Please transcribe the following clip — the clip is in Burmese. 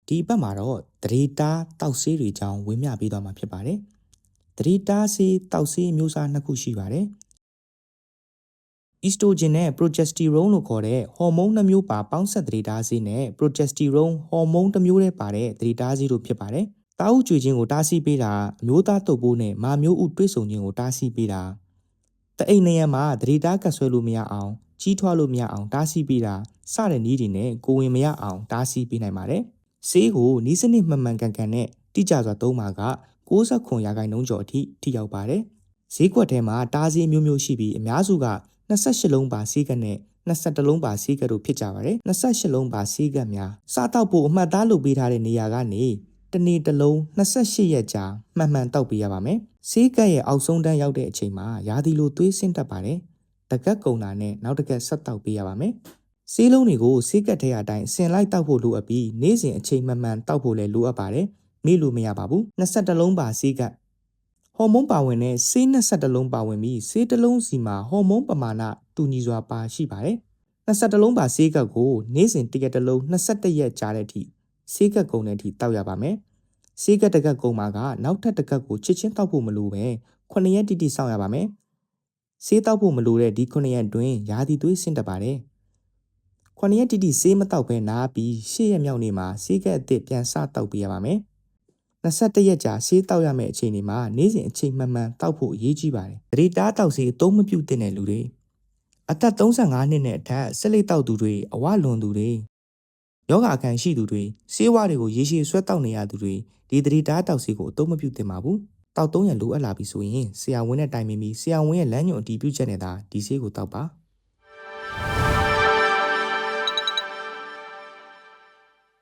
ဒီဘက်မှာတော့သတိတားတောက်ဆေးတွေကြောင်းဝင်းမျှပေးသွားမှာဖြစ်ပါတယ်သတိတားဆေးတောက်ဆေးမျိုးစားနှစ်ခုရှိပါတယ်အီစတိုဂျင်နဲ့ပရိုဂျက်စတီရုန်းလို့ခေါ်တဲ့ဟော်မုန်းနှစ်မျိုးပါပေါင်းဆက်သတိတားဆေးနဲ့ပရိုဂျက်စတီရုန်းဟော်မုန်းတစ်မျိုးတည်းပါတဲ့သတိတားဆေးတို့ဖြစ်ပါတယ်။တားဥကျွေခြင်းကိုတားဆီးပေးတာအမျိုးသားတုပ်ပိုးနဲ့မာမျိုးဥတွဲဆုံခြင်းကိုတားဆီးပေးတာတအိမ်နေရမှာသတိတားကတ်ဆွဲလို့မရအောင်ကြီးထွားလို့မရအောင်တားဆီးပေးတာစတဲ့နည်းတွေနဲ့ကိုဝင်မရအောင်တားဆီးပေးနိုင်ပါတယ်။ဆေးကိုနီးစနစ်မှန်မှန်ကန်ကန်နဲ့တိကျစွာသုံးပါက69%ကျော်အထိထိရောက်ပါတယ်။ဈေးကွက်ထဲမှာတားဆေးမျိုးမျိုးရှိပြီးအများစုက28လုံးပါဆေးကတ်နဲ့21လုံးပါဆေးကတ်တို့ဖြစ်ကြပါတယ်28လုံးပါဆေးကတ်များစားတောက်ဖို့အမှတ်သားလုပ်ပေးထားတဲ့နေရာကနေတနေ့တစ်လုံး28ရက်ကြာမှန်မှန်တောက်ပေးရပါမယ်ဆေးကတ်ရဲ့အောက်ဆုံးတန်းရောက်တဲ့အချိန်မှာရာသီလိုသွေးဆင်းတတ်ပါတယ်တကက်ကုံတာနဲ့နောက်တကက်ဆက်တောက်ပေးရပါမယ်ဆေးလုံးတွေကိုဆေးကတ်ထဲအတိုင်းအစင်လိုက်တောက်ဖို့လိုအပ်ပြီးနေ့စဉ်အချိန်မှန်မှန်တောက်ဖို့လည်းလိုအပ်ပါတယ်မေ့လို့မရပါဘူး21လုံးပါဆေးကတ်ဟော်မုန်းပါဝင်တဲ့ဆေး21လုံးပါဝင်ပြီးဆေးတစ်လုံးစီမှာဟော်မုန်းပမာဏတူညီစွာပါရှိပါတယ်21လုံးပါဆေးကတ်ကိုနေ့စဉ်တစ်ရက်တစ်လုံး21ရက်ကြာတဲ့အထိဆေးကတ်ကုန်တဲ့အထိတောက်ရပါမယ်ဆေးကတ်တစ်ကတ်ကုန်မှာကနောက်ထပ်တစ်ကတ်ကိုချစ်ချင်းတောက်ဖို့မလိုပဲ9ရက်တိတိစောင့်ရပါမယ်ဆေးတောက်ဖို့မလိုတဲ့ဒီ9ရက်အတွင်းရာသီသွေးဆင်းတတ်ပါတယ်9ရက်တိတိဆေးမတောက်ဘဲနားပြီး10ရက်မြောက်နေ့မှာဆေးကတ်အသစ်ပြန်စတောက်ပေးရပါမယ်21ရက်ကြာဆေးတောက်ရမယ့်အချိန်တွေမှာနေ့စဉ်အချိန်မှန်မှန်တောက်ဖို့အရေးကြီးပါတယ်။သတိတားတောက်ဆေးအသုံးမပြုသင့်တဲ့လူတွေအသက်35နှစ်နဲ့အထက်ဆက်လက်တောက်သူတွေအဝလွန်သူတွေယောဂအခံရှိသူတွေဆေးဝါးတွေကိုရေရှည်ဆွဲတောက်နေရသူတွေဒီသတိတားတောက်ဆေးကိုအသုံးမပြုသင့်ပါဘူး။တောက်သုံးရလိုအပ်လာပြီဆိုရင်ဆရာဝန်နဲ့တိုင်ပင်ပြီးဆရာဝန်ရဲ့လမ်းညွှန်အတည်ပြုချက်နဲ့သာဒီဆေးကိုတောက်ပါ။